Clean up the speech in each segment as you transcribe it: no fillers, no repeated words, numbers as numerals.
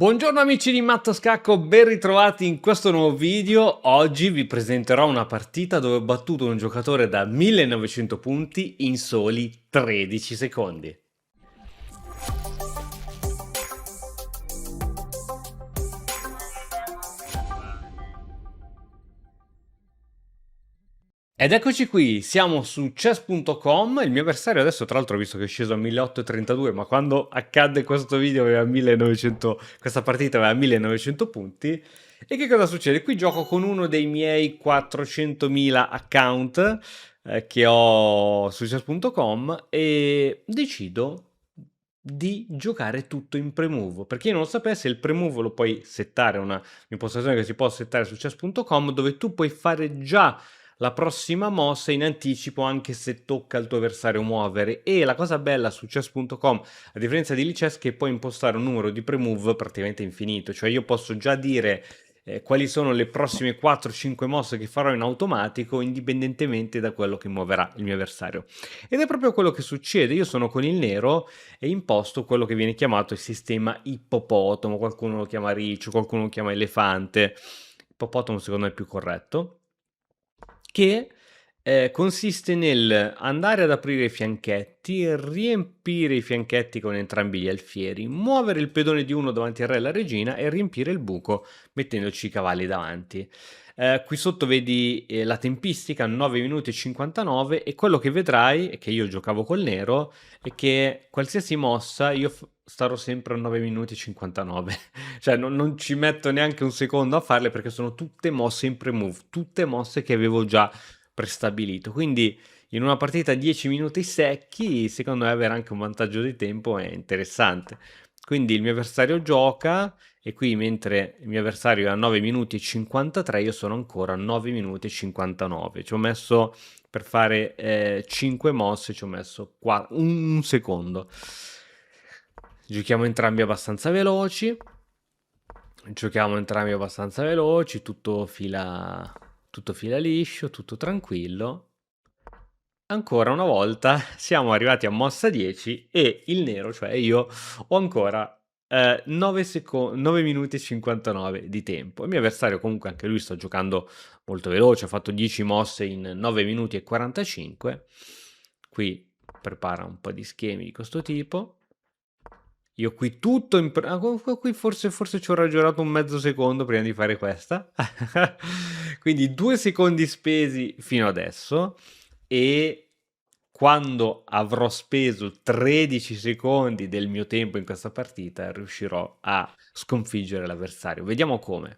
Buongiorno amici di Matto Scacco, ben ritrovati in questo nuovo video. Oggi vi presenterò una partita dove ho battuto un giocatore da 1900 punti in soli 13 secondi. Ed eccoci qui, siamo su chess.com, il mio avversario adesso tra l'altro ho visto che è sceso a 1832, ma quando accadde questo video aveva 1900, questa partita aveva 1900 punti. E che cosa succede? Qui gioco con uno dei miei 400.000 account che ho su chess.com e decido di giocare tutto in pre-move. Per chi non lo sapesse, il pre-move lo puoi settare, un'impostazione che si può settare su chess.com dove tu puoi fare già la prossima mossa in anticipo anche se tocca al tuo avversario muovere. E la cosa bella su chess.com, a differenza di Lichess, è che puoi impostare un numero di pre-move praticamente infinito, cioè io posso già dire quali sono le prossime 4-5 mosse che farò in automatico indipendentemente da quello che muoverà il mio avversario. Ed è proprio quello che succede. Io sono con il nero e imposto quello che viene chiamato il sistema ippopotamo, qualcuno lo chiama riccio, qualcuno lo chiama elefante. Ippopotamo secondo me è più corretto, che consiste nel andare ad aprire i fianchetti, riempire i fianchetti con entrambi gli alfieri, muovere il pedone di uno davanti al re e alla regina e riempire il buco mettendoci i cavalli davanti. Qui sotto vedi la tempistica 9 minuti e 59 e quello che vedrai, e che io giocavo col nero, è che qualsiasi mossa io starò sempre a 9 minuti e 59. Cioè non ci metto neanche un secondo a farle perché sono tutte mosse in pre-move, tutte mosse che avevo già prestabilito. Quindi in una partita 10 minuti secchi, secondo me avere anche un vantaggio di tempo è interessante. Quindi il mio avversario gioca e qui mentre il mio avversario è a 9 minuti e 53, io sono ancora a 9 minuti e 59. Ci ho messo per fare 5 mosse, ci ho messo un secondo. Giochiamo entrambi abbastanza veloci. Tutto fila liscio, tutto tranquillo. Ancora una volta siamo arrivati a mossa 10 e il nero, cioè io, ho ancora 9 minuti e 59 di tempo. Il mio avversario comunque anche lui sta giocando molto veloce, ha fatto 10 mosse in 9 minuti e 45. Qui prepara un po' di schemi di questo tipo. Io qui tutto qui forse ci ho ragionato un mezzo secondo prima di fare questa. Quindi 2 secondi spesi fino adesso e quando avrò speso 13 secondi del mio tempo in questa partita riuscirò a sconfiggere l'avversario. Vediamo come.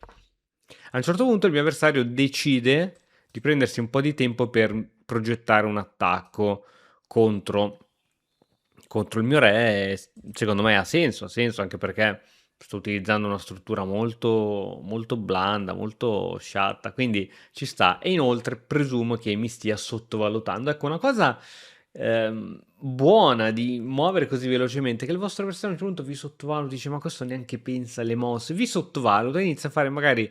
A un certo punto il mio avversario decide di prendersi un po' di tempo per progettare un attacco contro il mio re. Secondo me ha senso anche perché sto utilizzando una struttura molto, molto blanda, molto sciatta, quindi ci sta. E inoltre presumo che mi stia sottovalutando. Ecco, una cosa buona di muovere così velocemente che il vostro avversario a un certo punto vi sottovaluta, dice ma questo neanche pensa alle mosse, vi sottovaluta e inizia a fare magari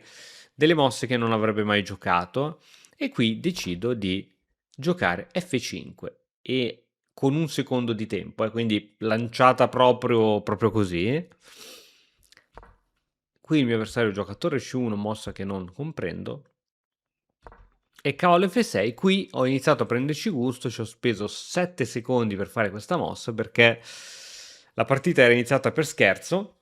delle mosse che non avrebbe mai giocato. E qui decido di giocare F5 e con un secondo di tempo, quindi lanciata proprio così. Qui il mio avversario gioca torre C1, mossa che non comprendo. E cavallo F6, qui ho iniziato a prenderci gusto, ci ho speso 7 secondi per fare questa mossa perché la partita era iniziata per scherzo,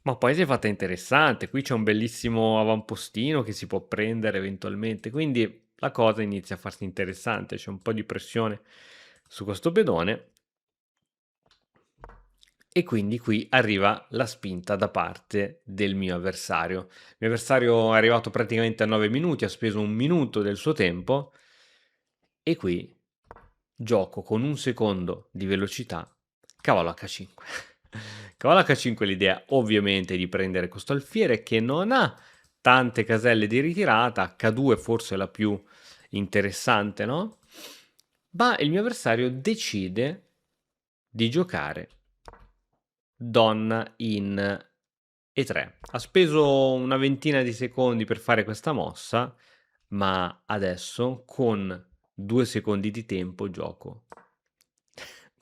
ma poi si è fatta interessante. Qui c'è un bellissimo avampostino che si può prendere eventualmente, quindi la cosa inizia a farsi interessante, c'è un po' di pressione su questo pedone. E quindi qui arriva la spinta da parte del mio avversario. Il mio avversario è arrivato praticamente a 9 minuti, ha speso un minuto del suo tempo e qui gioco con un secondo di velocità cavallo H5. Cavallo H5, l'idea ovviamente è di prendere questo alfiere che non ha tante caselle di ritirata, H2 forse è la più interessante, no? Ma il mio avversario decide di giocare donna in E3. Ha speso una ventina di secondi per fare questa mossa, ma adesso con 2 secondi di tempo gioco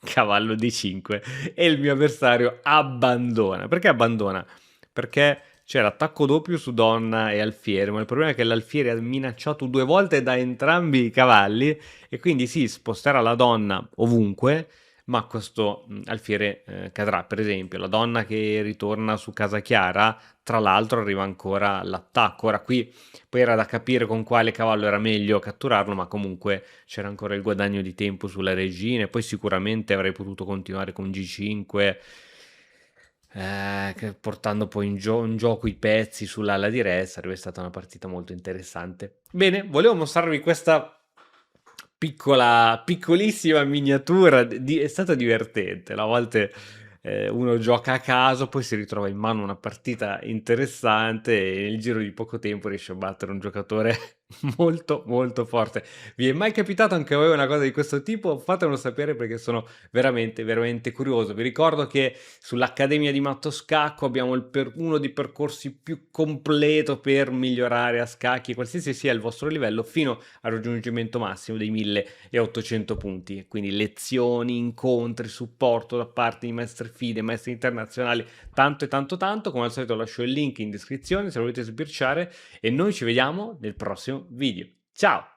cavallo D5 e il mio avversario abbandona. Perché abbandona? perché c'è l'attacco doppio su donna e alfiere, ma il problema è che l'alfiere ha minacciato 2 volte da entrambi i cavalli e quindi sì, sposterà la donna ovunque, ma questo alfiere cadrà. Per esempio, la donna che ritorna su Casa Chiara, tra l'altro arriva ancora l'attacco. Ora qui poi era da capire con quale cavallo era meglio catturarlo, ma comunque c'era ancora il guadagno di tempo sulla regina e poi sicuramente avrei potuto continuare con G5, portando poi in gioco i pezzi sull'ala di re, sarebbe stata una partita molto interessante. Bene, volevo mostrarvi questa piccolissima miniatura, è stata divertente, a volte uno gioca a caso, poi si ritrova in mano una partita interessante e nel giro di poco tempo riesce a battere un giocatore molto molto forte. Vi è mai capitato anche a voi una cosa di questo tipo? Fatemelo sapere perché sono veramente veramente curioso. Vi ricordo che sull'Accademia di Matto Scacco abbiamo uno dei percorsi più completo per migliorare a scacchi, qualsiasi sia il vostro livello, fino al raggiungimento massimo dei 1800 punti. Quindi lezioni, incontri, supporto da parte di maestri FIDE, maestri internazionali, tanto e tanto tanto. Come al solito lascio il link in descrizione se volete sbirciare e noi ci vediamo nel prossimo video. Ciao!